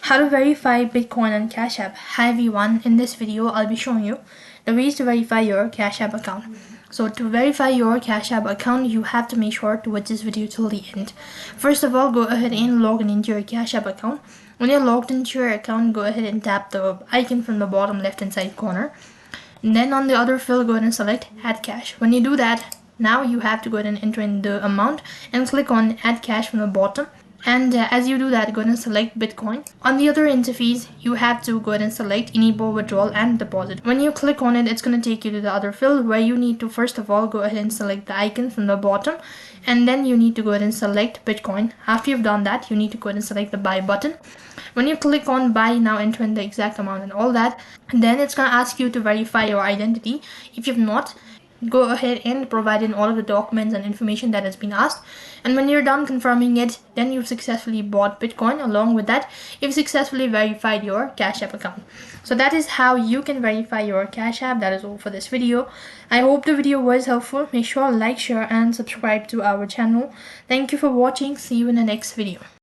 How to verify Bitcoin on Cash App. Hi everyone, in this video I'll be showing you the ways to verify your Cash App account. So to verify your Cash App account, you have to make sure to watch this video till the end. First of all, go ahead and log in into your Cash App account. When you're logged into your account, go ahead and tap the icon from the bottom left hand side corner. And then on the other field, go ahead and select Add Cash. When you do that, now you have to go ahead and enter in the amount and click on Add Cash from the bottom. And as you do that, go ahead and select Bitcoin. On the other interface, you have to go ahead and select Enable Withdrawal and Deposit. When you click on it, it's going to take you to the other field where you need to first of all go ahead and select the icon from the bottom, and then you need to go ahead and select Bitcoin. After you've done that, you need to go ahead and select the buy button. When you click on buy, now enter in the exact amount and all that, and then it's going to ask you to verify your identity. If you've not, go ahead and provide in all of the documents and information that has been asked, and when you're done confirming it, then you've successfully bought Bitcoin. Along with that, you've successfully verified your Cash App account. So that is how you can verify your Cash App. That is all for this video. I hope the video was helpful. Make sure to like, share and subscribe to our channel. Thank you for watching. See you in the next video.